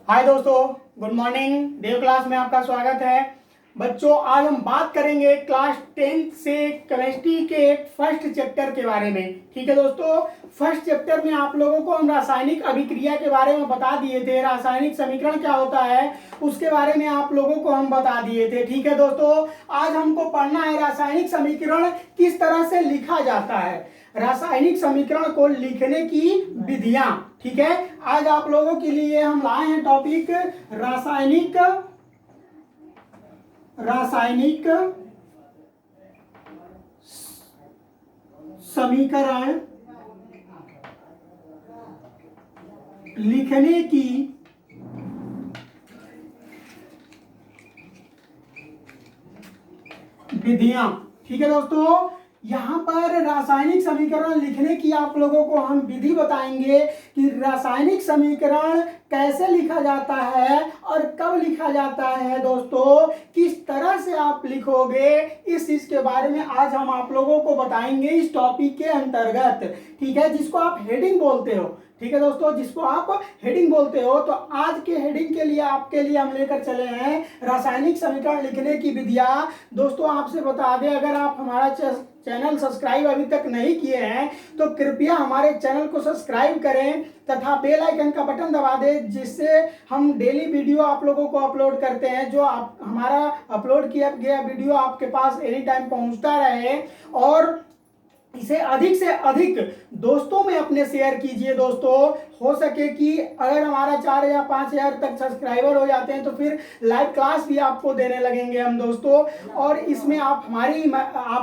हाय दोस्तों, good morning. देव class में आपका स्वागत है। बच्चों, आज हम बात करेंगे क्लास 10th से केमिस्ट्री के फर्स्ट चैप्टर के बारे में। ठीक है दोस्तों, फर्स्ट चैप्टर में आप लोगों को हम रासायनिक अभिक्रिया के बारे में बता दिए थे। रासायनिक समीकरण क्या होता है उसके बारे में आप लोगों को हम बता दिए थे। ठीक है दोस्तों, आज हमको पढ़ना है रासायनिक समीकरण किस तरह से लिखा जाता है, रासायनिक समीकरण को लिखने की विधियां। ठीक है, आज आप लोगों के लिए हम लाए हैं टॉपिक रासायनिक समीकरण लिखने की विधियां। ठीक है दोस्तों, यहाँ पर रासायनिक समीकरण लिखने की आप लोगों को हम विधि बताएंगे कि रासायनिक समीकरण कैसे लिखा जाता है और कब लिखा जाता है। दोस्तों, किस तरह से आप लिखोगे इस चीज के बारे में आज हम आप लोगों को बताएंगे इस टॉपिक के अंतर्गत। ठीक है, जिसको आप हेडिंग बोलते हो। ठीक है दोस्तों, जिसको आप हेडिंग बोलते हो। तो आज के हेडिंग के लिए आपके लिए हम लेकर चले हैं रासायनिक समीकरण लिखने की विधियां। दोस्तों, आपसे बता दें, अगर आप हमारा चैनल सब्सक्राइब अभी तक नहीं किए हैं तो कृपया हमारे चैनल को सब्सक्राइब करें तथा बेल आइकन का बटन दबा दें, जिससे हम डेली वीडियो आप लोगों को अपलोड करते हैं। जो आप हमारा अपलोड किया गया वीडियो आपके पास एनी टाइम पहुंचता रहे, और इसे अधिक से अधिक दोस्तों में अपने शेयर कीजिए। दोस्तों, हो सके कि अगर हमारा 4 या 5 हज़ार तक सब्सक्राइबर हो जाते हैं तो फिर लाइव क्लास भी आपको देने लगेंगे हम दोस्तों, और इसमें आप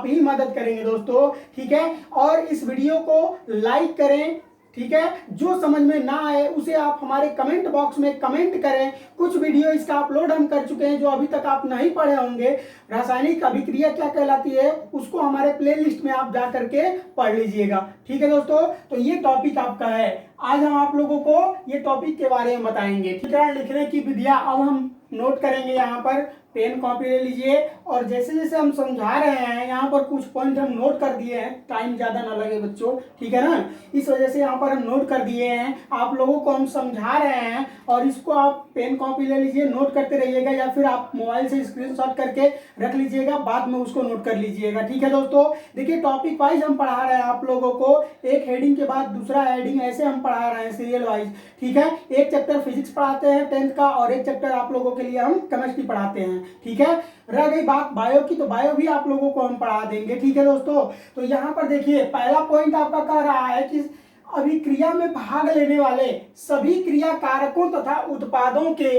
ही मदद करेंगे दोस्तों। ठीक है, और इस वीडियो को लाइक करें। ठीक है, जो समझ में ना आए उसे आप हमारे कमेंट बॉक्स में कमेंट करें। कुछ वीडियो इसका अपलोड हम कर चुके हैं जो अभी तक आप नहीं पढ़े होंगे। रासायनिक अभिक्रिया क्या कहलाती है उसको हमारे प्लेलिस्ट में आप जा करके पढ़ लीजिएगा। ठीक है दोस्तों, तो ये टॉपिक आपका है। आज हम आप लोगों को ये टॉपिक के बारे में बताएंगे। ठीक है, लिखने की विधियां अब हम नोट करेंगे। यहाँ पर पेन कॉपी ले लीजिए, और जैसे जैसे हम समझा रहे हैं यहाँ पर कुछ पॉइंट हम नोट कर दिए हैं, टाइम ज्यादा ना लगे बच्चों। ठीक है ना, इस वजह से यहाँ पर हम नोट कर दिए हैं। आप लोगों को हम समझा रहे हैं और इसको आप पेन कॉपी ले लीजिए, नोट करते रहिएगा, या फिर आप मोबाइल से स्क्रीनशॉट करके रख लीजिएगा, बाद में उसको नोट कर लीजिएगा। ठीक है दोस्तों, देखिए टॉपिक वाइज हम पढ़ा रहे हैं आप लोगों को, एक हेडिंग के बाद दूसरा हेडिंग, ऐसे हम पढ़ा रहे हैं सीरियल वाइज। ठीक है, एक चैप्टर फिजिक्स पढ़ाते हैं 10th का, और एक चैप्टर आप लोगों के लिए हम केमिस्ट्री पढ़ाते हैं। ठीक है, रह गई बात बायो की, तो बायो भी आप लोगों को हम पढ़ा देंगे। ठीक है दोस्तों, तो यहाँ पर देखिए पहला पॉइंट आपका कह रहा है कि अभिक्रिया में भाग लेने वाले सभी क्रिया कारकों तथा उत्पादों के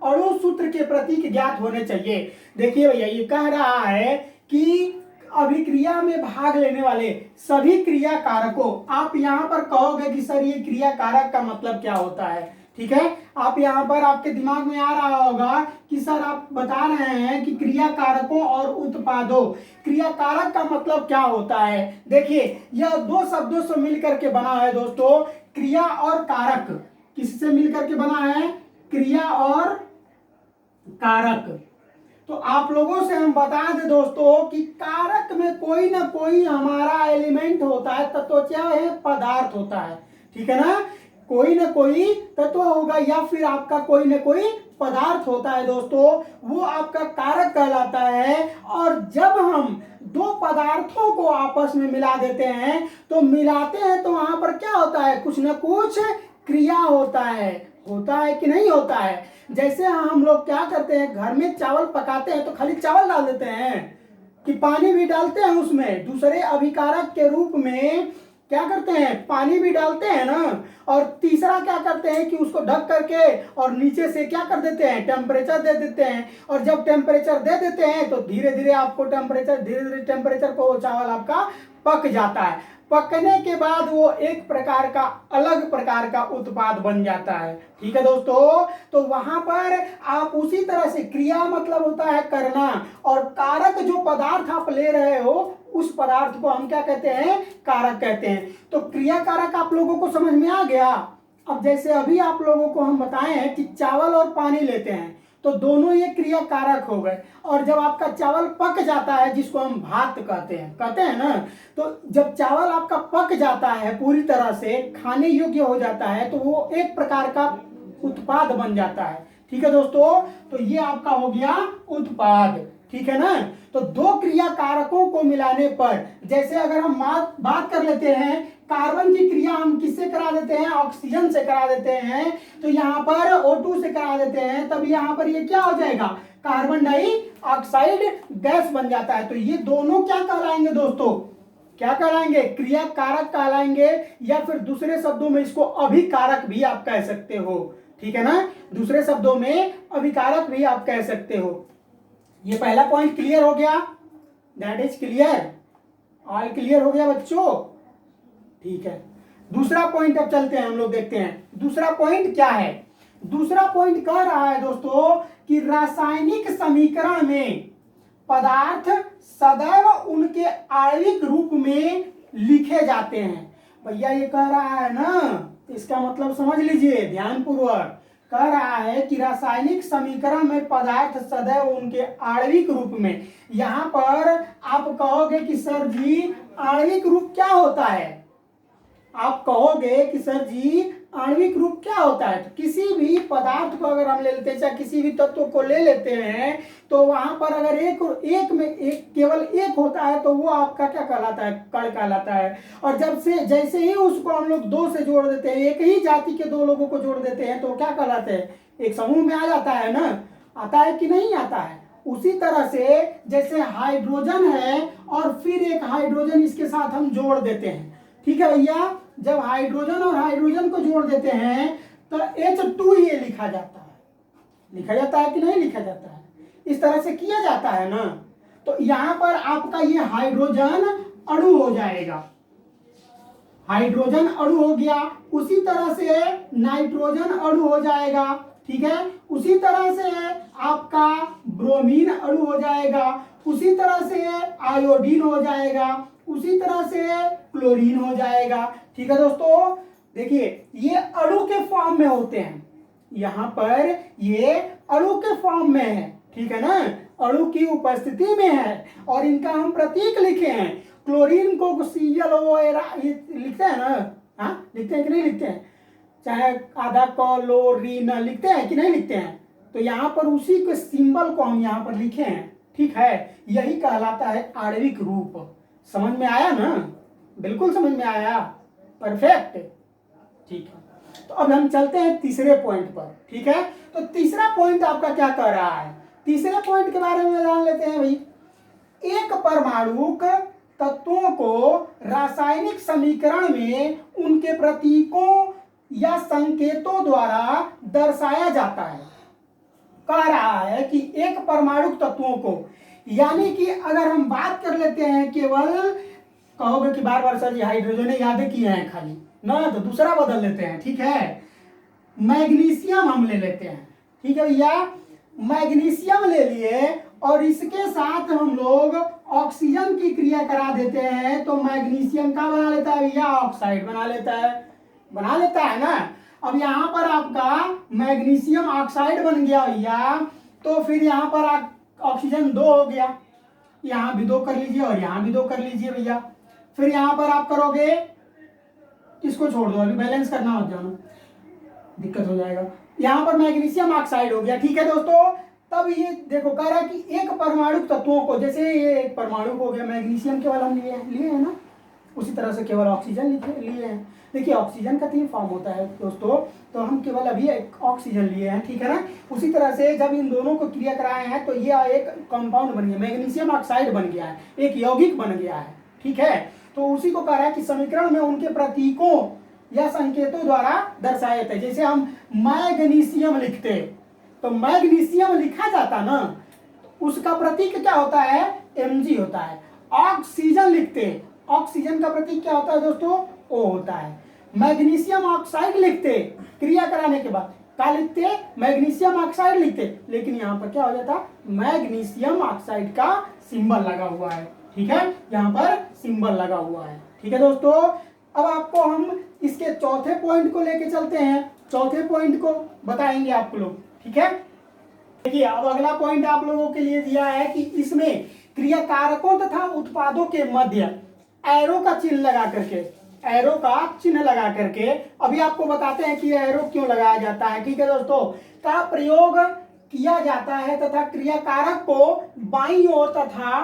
अणु सूत्र के प्रतीक ज्ञात होने चाहिए। देखिए भैया, ये कह रहा है कि अभिक्रिया में भाग लेने वाले सभी क्रिया कारकों, आप यहाँ पर कहोगे कि सर ये क्रिया कारक का मतलब क्या होता है। ठीक है, आप यहाँ पर आपके दिमाग में आ रहा होगा कि सर आप बता रहे हैं कि क्रिया कारकों और उत्पादों, क्रिया कारक का मतलब क्या होता है। देखिए, यह दो शब्दों से मिलकर के बना है दोस्तों, क्रिया और कारक। किससे मिलकर के बना है? क्रिया और कारक। तो आप लोगों से हम बता दें दोस्तों कि कारक में कोई ना कोई हमारा एलिमेंट होता है, तत्व क्या है, पदार्थ होता है। ठीक है ना, कोई ना कोई तत्व होगा या फिर आपका कोई ना कोई पदार्थ होता है दोस्तों, वो आपका कारक कहलाता है। और जब हम दो पदार्थों को आपस में मिला देते हैं तो मिलाते हैं तो वहां पर क्या होता है, कुछ ना कुछ क्रिया होता है कि नहीं होता है। जैसे हम लोग क्या करते हैं, घर में चावल पकाते हैं तो खाली चावल डाल देते हैं कि पानी भी डालते हैं उसमें, दूसरे अभिकारक के रूप में क्या करते हैं, पानी भी डालते हैं ना। और तीसरा क्या करते हैं कि उसको ढक करके और नीचे से क्या कर देते हैं, टेम्परेचर दे देते हैं। और जब टेम्परेचर दे देते हैं तो धीरे धीरे आपको धीरे धीरे टेम्परेचर को वो चावल आपका पक जाता है। पकने के बाद वो एक प्रकार का अलग प्रकार का उत्पाद बन जाता है। ठीक है दोस्तों, तो वहां पर आप उसी तरह से, क्रिया मतलब होता है करना, और कारक जो पदार्थ आप ले रहे हो उस पदार्थ को हम क्या कहते हैं, कारक कहते हैं। तो क्रिया कारक आप लोगों को समझ में आ गया। अब जैसे अभी आप लोगों को हम बताए हैं कि चावल और पानी लेते हैं तो दोनों ये क्रिया कारक हो गए। और जब आपका चावल पक जाता है, जिसको हम भात कहते हैं ना, तो जब चावल आपका पक जाता है पूरी तरह से खाने योग्य हो जाता है तो वो एक प्रकार का उत्पाद बन जाता है। ठीक है दोस्तों, तो ये आपका हो गया उत्पाद। ठीक है ना। तो दो क्रिया कारकों को मिलाने पर, जैसे अगर हम बात कर लेते हैं कार्बन की क्रिया हम किससे करा देते हैं, ऑक्सीजन से करा देते हैं, तो यहाँ पर O2 से करा देते हैं, तब यहाँ पर ये क्या हो जाएगा, कार्बन डाइऑक्साइड गैस बन जाता है। तो ये दोनों क्या कहलाएंगे दोस्तों, क्या कहलाएंगे, क्रिया कारक कहलाएंगे, या फिर दूसरे शब्दों में इसको अभिकारक भी आप कह सकते हो। ठीक है ना, दूसरे शब्दों में अभिकारक भी आप कह सकते हो। ये पहला पॉइंट क्लियर हो गया, that is clear, all clear हो गया बच्चों। ठीक है, दूसरा पॉइंट अब चलते हैं हम लोग, देखते हैं दूसरा पॉइंट क्या है। दूसरा पॉइंट कह रहा है दोस्तों कि रासायनिक समीकरण में पदार्थ सदैव उनके आणविक रूप में लिखे जाते हैं। भैया ये कह रहा है ना, इसका मतलब समझ लीजिए ध्यानपूर्वक, कह रहा है कि रासायनिक समीकरण में पदार्थ सदैव उनके आणविक रूप में। यहां पर आप कहोगे कि सर जी आणविक रूप क्या होता है, आप कहोगे कि सर जी आणविक रूप क्या होता है। तो किसी भी पदार्थ को अगर हम ले लेते हैं, चाहे किसी भी तत्व को ले लेते हैं, तो वहां पर अगर एक में केवल एक होता है तो वो आपका क्या कहलाता है, कण कहलाता है। और जैसे ही उसको हम लोग दो से जोड़ देते हैं, एक ही जाति के दो लोगों को जोड़ देते हैं, तो क्या कहलाते हैं, एक समूह में आ जाता है ना, आता है कि नहीं आता है। उसी तरह से जैसे हाइड्रोजन है और फिर एक हाइड्रोजन इसके साथ हम जोड़ देते हैं। ठीक है भैया, जब हाइड्रोजन और हाइड्रोजन को जोड़ देते हैं तो H2 ये लिखा जाता है, लिखा जाता है कि नहीं लिखा जाता है, इस तरह से किया जाता है ना। तो यहां पर आपका ये हाइड्रोजन अणु हो जाएगा, हाइड्रोजन अणु हो गया। उसी तरह से नाइट्रोजन अणु हो जाएगा। ठीक है, उसी तरह से आपका ब्रोमीन अणु हो जाएगा, उसी तरह से आयोडीन हो जाएगा, उसी तरह से क्लोरीन हो जाएगा। ठीक है दोस्तों, देखिए ये अणु के फॉर्म में होते हैं, यहां पर ये अणु के फॉर्म में है। ठीक है ना, अणु की उपस्थिति में है और इनका हम प्रतीक लिखे हैं। क्लोरीन को ClO लिखते हैं ना, हाँ लिखते हैं कि नहीं लिखते हैं, चाहे आधा क्लोरीन लिखते हैं कि नहीं लिखते हैं, तो यहाँ पर उसी के सिंबल को हम यहाँ पर लिखे हैं। ठीक है, यही कहलाता है आणविक रूप। समझ में आया ना, बिल्कुल समझ में आया, परफेक्ट। ठीक है, तो अब हम चलते हैं तीसरे पॉइंट पर। ठीक है, तो तीसरा पॉइंट आपका क्या कह रहा है, तीसरे पॉइंट के बारे में जान लेते हैं भाई। एक परमाणुक तत्वों को रासायनिक समीकरण में उनके प्रतीकों या संकेतों द्वारा दर्शाया जाता है। कह रहा है कि एक परमाणुक तत्वों को, यानी कि अगर हम बात कर लेते हैं, केवल कहोगे कि बार बार सर जी हाइड्रोजन यादें किए हैं खाली ना, तो दूसरा बदल लेते हैं। ठीक है, मैग्नीशियम हम ले लेते हैं। ठीक है भैया, मैग्नीशियम ले लिए और इसके साथ हम लोग ऑक्सीजन की क्रिया करा देते हैं, तो मैग्नीशियम का बना लेता है भैया, ऑक्साइड बना लेता है, बना लेता है ना। अब यहाँ पर आपका मैग्नीशियम ऑक्साइड बन गया भैया, तो फिर यहाँ पर ऑक्सीजन 2 हो गया, यहाँ भी 2 कर लीजिए और यहाँ भी 2 कर लीजिए भैया। फिर यहाँ पर आप करोगे, इसको छोड़ दो, अभी बैलेंस करना मत जाना, दिक्कत हो जाएगा। यहाँ पर मैग्नीशियम ऑक्साइड हो गया। ठीक है दोस्तों, तब ये देखो कह रहा है कि एक परमाणु तत्वों को, जैसे ये एक परमाणु हो गया, मैग्नीशियम केवल हम लिए हैं ना, उसी तरह से केवल ऑक्सीजन लिए हैं। देखिए ऑक्सीजन का 3 फॉर्म होता है दोस्तों, तो हम केवल अभी एक ऑक्सीजन लिए हैं। ठीक है ना, उसी तरह से जब इन दोनों को क्रिया कराए हैं तो ये एक कंपाउंड बन गया, मैग्नीशियम ऑक्साइड बन गया है, एक यौगिक बन गया है। ठीक है, तो उसी को कह रहा है कि समीकरण में उनके प्रतीकों या संकेतों द्वारा दर्शाए जाते हैं। जैसे हम मैग्नीशियम लिखते, तो मैग्नीशियम लिखा जाता ना, उसका प्रतीक क्या होता है, Mg होता है। ऑक्सीजन लिखते, ऑक्सीजन का प्रतीक क्या होता है दोस्तों, O होता है। मैग्नीशियम ऑक्साइड लिखते, क्रिया कराने के बाद क्या लिखते, मैग्नीशियम ऑक्साइड लिखते, लेकिन यहाँ पर क्या हो जाता, मैग्नीशियम ऑक्साइड का सिंबल लगा हुआ है। ठीक है, यहाँ पर सिंबल लगा हुआ है। ठीक है दोस्तों, अब आपको हम इसके चौथे पॉइंट को लेके चलते हैं, चौथे पॉइंट को बताएंगे आप लोग। ठीक है, देखिए अब अगला पॉइंट आप लोगों के लिए दिया है कि इसमें क्रिया कारकों तथा उत्पादों के मध्य एरो का चिन्ह लगा करके, एरो का चिन्ह लगा करके। अभी आपको बताते हैं कि ये एरो क्यों लगाया जाता है। ठीक है दोस्तों, का प्रयोग किया जाता है तथा क्रियाकारक को बाईं ओर तथा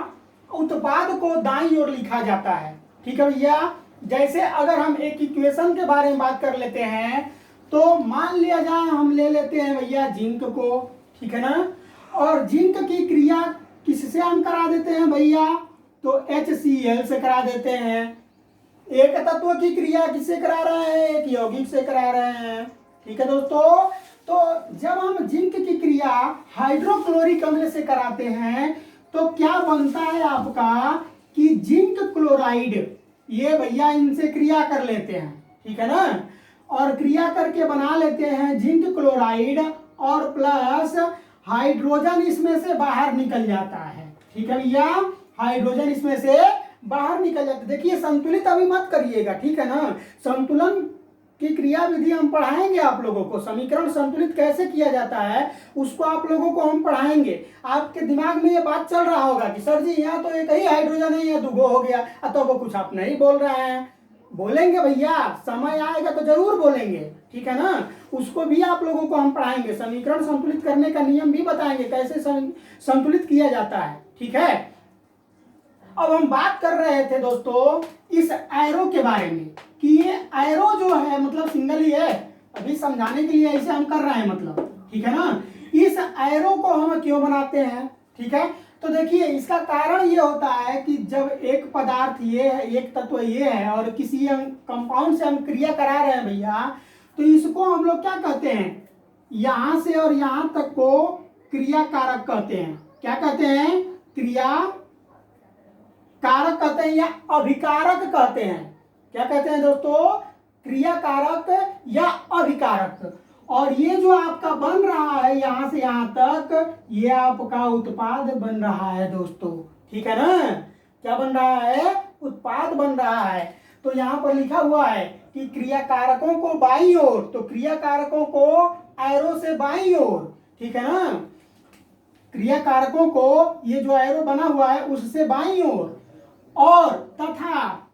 उत्पाद को दाईं ओर लिखा जाता है। ठीक है भैया, जैसे अगर हम एक इक्वेशन के बारे में बात कर लेते हैं तो मान लिया जाए हम ले लेते हैं भैया जिंक को, ठीक है ना, और जिंक की क्रिया किससे हम करा देते हैं भैया, तो HCl से करा देते हैं। एक तत्व की क्रिया किससे करा रहे हैं, एक यौगिक से करा रहे हैं। ठीक है दोस्तों, तो जब हम जिंक की क्रिया हाइड्रोक्लोरिक अम्ल से कराते हैं तो क्या बनता है आपका कि जिंक क्लोराइड, ये भैया इनसे क्रिया कर लेते हैं, ठीक है ना, और क्रिया करके बना लेते हैं जिंक क्लोराइड और प्लस हाइड्रोजन इसमें से बाहर निकल जाता है। ठीक है भैया, हाइड्रोजन इसमें से बाहर निकल जाता है। देखिए संतुलित अभी मत करिएगा, ठीक है ना, संतुलन की क्रिया विधि हम पढ़ाएंगे आप लोगों को। समीकरण संतुलित कैसे किया जाता है उसको आप लोगों को हम पढ़ाएंगे। आपके दिमाग में ये बात चल रहा होगा कि सर जी यहाँ तो एक ही हाइड्रोजन है, यहाँ दुगो हो गया, तो वो कुछ आप नहीं बोल रहे हैं। बोलेंगे भैया, समय आएगा तो जरूर बोलेंगे, ठीक है ना, उसको भी आप लोगों को हम पढ़ाएंगे। समीकरण संतुलित करने का नियम भी बताएंगे कैसे संतुलित किया जाता है। ठीक है, अब हम बात कर रहे थे दोस्तों इस एरो के बारे में कि ये एरो जो है मतलब सिंगल ही है, अभी समझाने के लिए ऐसे हम कर रहे हैं मतलब, ठीक है ना। इस एरो को हम क्यों बनाते हैं, ठीक है, तो देखिए इसका कारण ये होता है कि जब एक पदार्थ ये है, एक तत्व ये है और किसी कंपाउंड से हम क्रिया करा रहे हैं भैया, तो इसको हम लोग क्या कहते हैं, यहां से और यहां तक को क्रिया कारक कहते हैं। क्या कहते हैं, क्रिया कारक कहते हैं या अभिकारक कहते हैं। क्या कहते हैं दोस्तों, क्रिया कारक या अभिकारक। और ये जो आपका बन रहा है यहां से यहां तक, ये आपका उत्पाद बन रहा है दोस्तों, ठीक है ना, क्या बन रहा है, उत्पाद बन रहा है। तो यहां पर लिखा हुआ है कि क्रिया कारकों को बाईं ओर, तो क्रिया कारकों को एरो से बाईं ओर, ठीक है ना, क्रिया कारकों को ये जो एरो बना हुआ है उससे बाईं ओर और तथा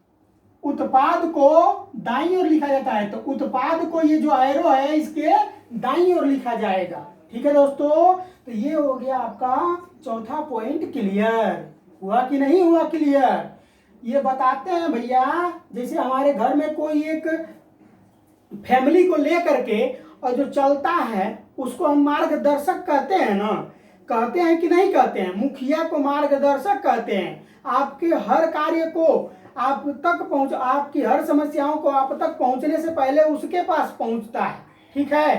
उत्पाद को दाईं ओर लिखा जाता है। तो उत्पाद को ये जो एरो है इसके दाईं ओर लिखा जाएगा। ठीक है दोस्तों, तो ये हो गया आपका चौथा पॉइंट। क्लियर हुआ कि नहीं हुआ क्लियर। ये बताते हैं भैया, जैसे हमारे घर में कोई एक फैमिली को लेकर के और जो चलता है उसको हम मार्गदर्शक कहते हैं ना, कहते हैं कि नहीं कहते हैं, मुखिया को मार्गदर्शक कहते हैं। आपके हर कार्य को आप तक पहुंच, आपकी हर समस्याओं को आप तक पहुंचने से पहले उसके पास पहुंचता है, ठीक है,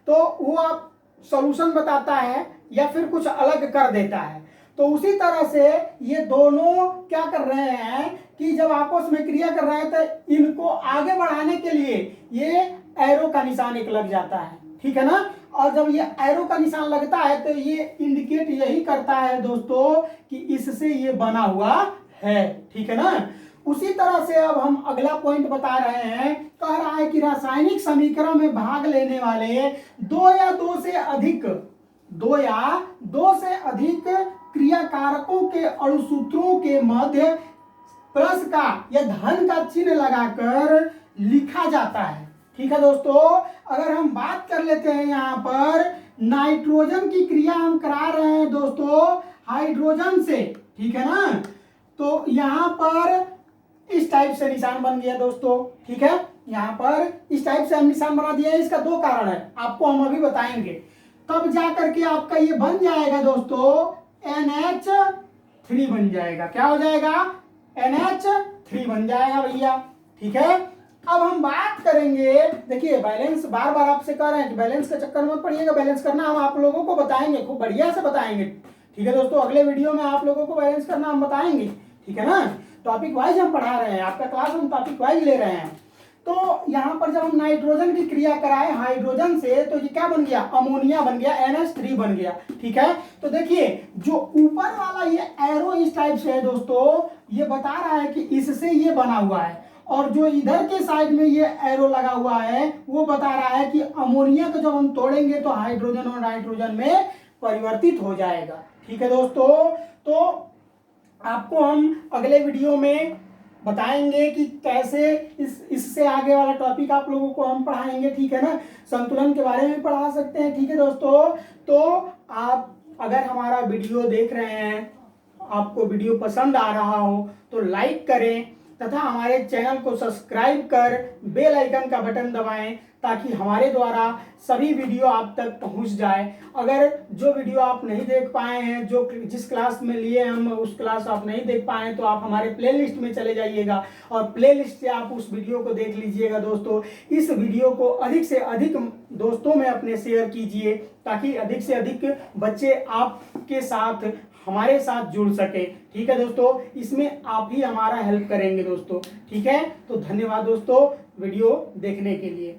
तो वो आप सॉल्यूशन बताता है या फिर कुछ अलग कर देता है। तो उसी तरह से ये दोनों क्या कर रहे हैं कि जब आपस में क्रिया कर रहे हैं तो इनको आगे बढ़ाने के लिए ये एरो का निशान एक लग जाता है, ठीक है ना। और जब ये एरो का निशान लगता है तो ये इंडिकेट यही करता है दोस्तों कि इससे ये बना हुआ है, ठीक है ना। उसी तरह से अब हम अगला पॉइंट बता रहे हैं, कह रहा है कि रासायनिक समीकरण में भाग लेने वाले दो या दो से अधिक क्रिया कारकों के अणुसूत्रों के मध्य प्लस का या धन का चिन्ह लगाकर लिखा जाता है। ठीक है दोस्तों, अगर हम बात कर लेते हैं यहाँ पर नाइट्रोजन की क्रिया हम करा रहे हैं दोस्तों हाइड्रोजन से, ठीक है ना, तो यहाँ पर इस टाइप से निशान बन गया दोस्तों, ठीक है, यहाँ पर इस टाइप से हम निशान बना दिया है। इसका दो कारण है, आपको हम अभी बताएंगे, तब जा करके आपका ये बन जाएगा दोस्तों NH3 बन जाएगा। क्या हो जाएगा, NH3 बन जाएगा भैया, ठीक है। अब हम बात करेंगे, देखिए बैलेंस, बार बार आपसे कह रहे हैं कि बैलेंस का चक्कर मत पड़िएगा, बैलेंस करना हम आप लोगों को बताएंगे, खूब बढ़िया से बताएंगे, ठीक है दोस्तों। अगले वीडियो में आप लोगों को बैलेंस करना हम बताएंगे, ठीक है ना। टॉपिक वाइज हम पढ़ा रहे हैं, आपका क्लास हम टॉपिक वाइज ले रहे हैं। तो यहाँ पर जब हम नाइट्रोजन की क्रिया कराए हाइड्रोजन से तो ये क्या बन गया, अमोनिया बन गया, NH3 बन गया, ठीक है। तो देखिए जो ऊपर वाला ये एरो इस टाइप से है दोस्तों, ये बता रहा है कि इससे ये बना हुआ है, और जो इधर के साइड में ये एरो लगा हुआ है वो बता रहा है कि अमोनिया को जब हम तोड़ेंगे तो हाइड्रोजन और नाइट्रोजन में परिवर्तित हो जाएगा, ठीक है दोस्तों। तो आपको हम अगले वीडियो में बताएंगे कि कैसे इससे आगे वाला टॉपिक आप लोगों को हम पढ़ाएंगे, ठीक है ना। संतुलन के बारे में पढ़ा सकते हैं, ठीक है दोस्तों। तो आप अगर हमारा वीडियो देख रहे हैं, आपको वीडियो पसंद आ रहा हो तो लाइक करें तथा हमारे चैनल को सब्सक्राइब कर बेल आइकन का बटन दबाएं ताकि हमारे द्वारा सभी वीडियो आप तक पहुंच जाए। अगर जो वीडियो आप नहीं देख पाए हैं, जो जिस क्लास में लिए हम उस क्लास आप नहीं देख पाए हैं, तो आप हमारे प्लेलिस्ट में चले जाइएगा और प्लेलिस्ट से आप उस वीडियो को देख लीजिएगा दोस्तों। इस वीडियो को अधिक से अधिक दोस्तों में अपने शेयर कीजिए ताकि अधिक से अधिक बच्चे आपके साथ हमारे साथ जुड़ सके, ठीक है दोस्तों। इसमें आप ही हमारा हेल्प करेंगे दोस्तों, ठीक है। तो धन्यवाद दोस्तों वीडियो देखने के लिए।